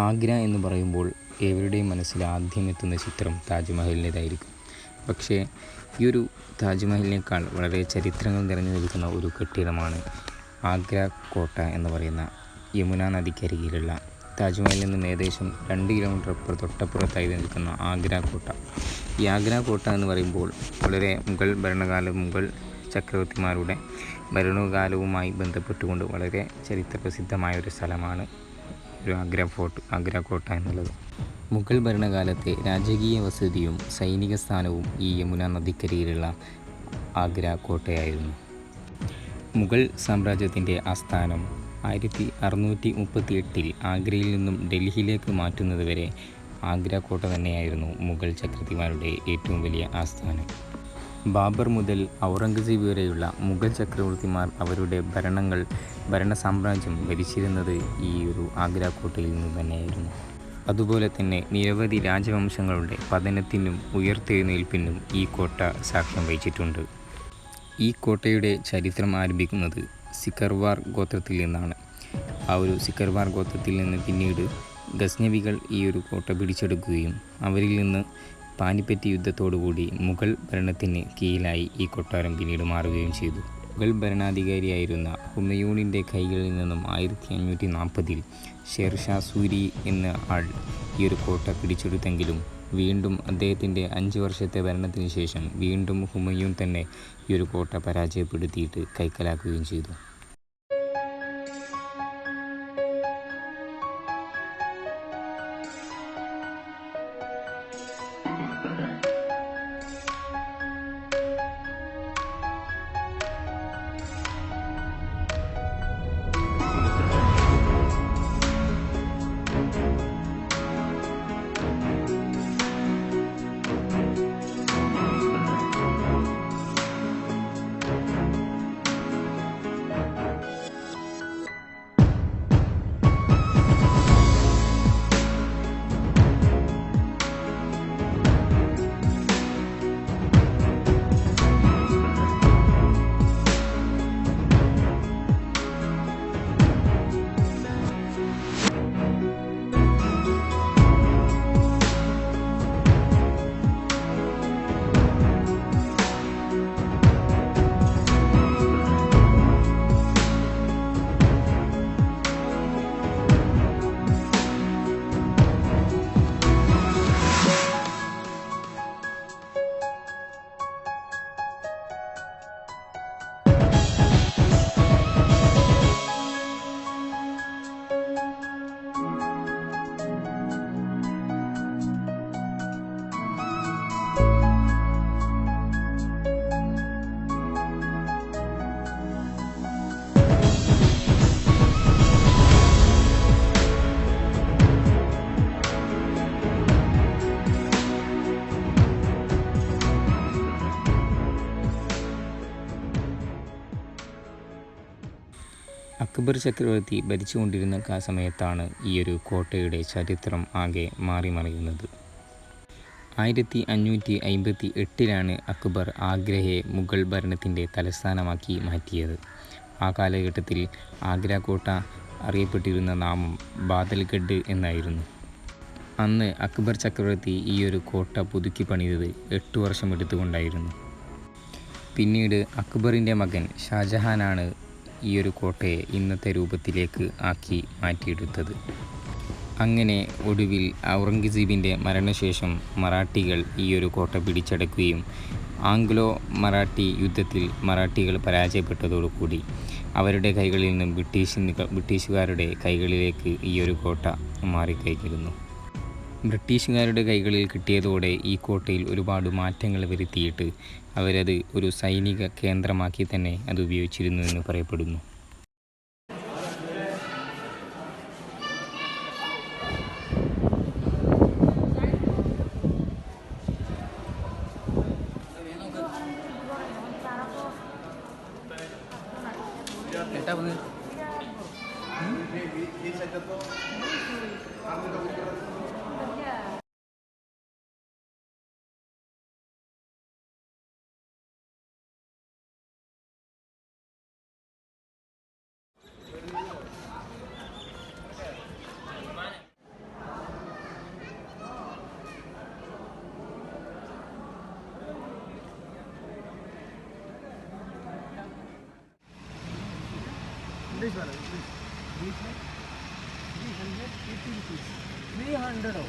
ആഗ്ര എന്ന് പറയുമ്പോൾ ഏവരുടെയും മനസ്സിൽ ആദ്യം എത്തുന്ന ചിത്രം താജ്മഹലിൻ്റേതായിരിക്കും. പക്ഷേ ഈ ഒരു താജ്മഹലിനേക്കാൾ വളരെ ചരിത്രങ്ങൾ നിറഞ്ഞു നിൽക്കുന്ന ഒരു കെട്ടിടമാണ് ആഗ്ര കോട്ട എന്ന് പറയുന്ന യമുന നദിക്കരികിലുള്ള താജ്മഹലിൽ നിന്നും ഏകദേശം 2 കിലോമീറ്റർ തൊട്ടപ്പുറത്തായി നിൽക്കുന്ന ആഗ്ര കോട്ട. ഈ ആഗ്ര കോട്ട എന്ന് പറയുമ്പോൾ വളരെ മുഗൾ ചക്രവർത്തിമാരുടെ ഭരണകാലവുമായി ബന്ധപ്പെട്ടുകൊണ്ട് വളരെ ചരിത്രപ്രസിദ്ധമായ ഒരു സ്ഥലമാണ് ഒരു ആഗ്ര കോട്ട എന്നുള്ളത്. മുഗൾ ഭരണകാലത്തെ രാജകീയ വസതിയും സൈനിക സ്ഥാനവും ഈ യമുന നദിക്കരിയിലുള്ള ആഗ്ര കോട്ടയായിരുന്നു. മുഗൾ സാമ്രാജ്യത്തിൻ്റെ ആസ്ഥാനം 1638 ആഗ്രയിൽ നിന്നും ഡൽഹിയിലേക്ക് മാറ്റുന്നത് വരെ ആഗ്ര കോട്ട തന്നെയായിരുന്നു മുഗൾ ചക്രവർത്തിമാരുടെ ഏറ്റവും വലിയ ആസ്ഥാനം. ബാബർ മുതൽ ഔറംഗസീബ് വരെയുള്ള മുഗൾ ചക്രവർത്തിമാർ അവരുടെ ഭരണ സാമ്രാജ്യം ഭരിച്ചിരുന്നത് ഈ ഒരു ആഗ്ര കോട്ടയിൽ നിന്ന് തന്നെയായിരുന്നു. അതുപോലെ തന്നെ നിരവധി രാജവംശങ്ങളുടെ പതനത്തിനും ഉയർത്തെഴുന്നേൽപ്പിനും ഈ കോട്ട സാക്ഷ്യം വഹിച്ചിട്ടുണ്ട്. ഈ കോട്ടയുടെ ചരിത്രം ആരംഭിക്കുന്നത് സിക്കർവാർ ഗോത്രത്തിൽ നിന്നാണ്. ആ ഒരു സിക്കർവാർ ഗോത്രത്തിൽ നിന്ന് പിന്നീട് ഗസ്നവികൾ ഈ ഒരു കോട്ട പിടിച്ചെടുക്കുകയും അവരിൽ നിന്ന് പാനിപ്പറ്റ് യുദ്ധത്തോടുകൂടി മുഗൾ ഭരണത്തിന് കീഴിലായി ഈ കൊട്ടാരം പിന്നീട് മാറുകയും ചെയ്തു. മുഗൾ ഭരണാധികാരിയായിരുന്ന ഹുമയൂണിൻ്റെ കൈകളിൽ നിന്നും 1540 ഷേർഷാ സൂരി എന്ന ആൾ ഈ ഒരു കോട്ട പിടിച്ചെടുത്തെങ്കിലും വീണ്ടും അദ്ദേഹത്തിൻ്റെ 5 വർഷത്തെ ഭരണത്തിന് ശേഷം വീണ്ടും ഹുമയൂൺ തന്നെ ഈ ഒരു കോട്ട പരാജയപ്പെടുത്തിയിട്ട് കൈക്കലാക്കുകയും ചെയ്തു. അക്ബർ ചക്രവർത്തി ഭരിച്ചുകൊണ്ടിരുന്ന ആ സമയത്താണ് ഈ ഒരു കോട്ടയുടെ ചരിത്രം ആകെ മാറിമറിയുന്നത്. 1558 അക്ബർ ആഗ്രയെ മുഗൾ ഭരണത്തിൻ്റെ തലസ്ഥാനമാക്കി മാറ്റിയത്. ആ കാലഘട്ടത്തിൽ ആഗ്ര കോട്ട അറിയപ്പെട്ടിരുന്ന നാമം ബാദൽഗഡ് എന്നായിരുന്നു. അന്ന് അക്ബർ ചക്രവർത്തി ഈ ഒരു കോട്ട പുതുക്കി പണിതത് 8 വർഷം എടുത്തുകൊണ്ടായിരുന്നു. പിന്നീട് അക്ബറിൻ്റെ മകൻ ഷാജഹാനാണ് ഈ ഒരു കോട്ടയെ ഇന്നത്തെ രൂപത്തിലേക്ക് ആക്കി മാറ്റിയെടുത്തത്. അങ്ങനെ ഒടുവിൽ ഔറംഗസീബിൻ്റെ മരണശേഷം മറാഠികൾ ഈ ഒരു കോട്ട പിടിച്ചടക്കുകയും ആംഗ്ലോ മറാഠി യുദ്ധത്തിൽ മറാഠികൾ പരാജയപ്പെട്ടതോടുകൂടി അവരുടെ കൈകളിൽ നിന്നും ബ്രിട്ടീഷുകാരുടെ കൈകളിലേക്ക് ഈ ഒരു കോട്ട മാറിക്കഴിഞ്ഞിരുന്നു. ബ്രിട്ടീഷുകാരുടെ കൈകളിൽ കിട്ടിയതോടെ ഈ കോട്ടയിൽ ഒരുപാട് മാറ്റങ്ങൾ വരുത്തിയിട്ട് അവരത് ഒരു സൈനിക കേന്ദ്രമാക്കി തന്നെ അത് ഉപയോഗിച്ചിരുന്നു എന്ന് പറയപ്പെടുന്നു. English वाला English. English में 380 rupees. 300 हो.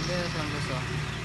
ले संदेशा.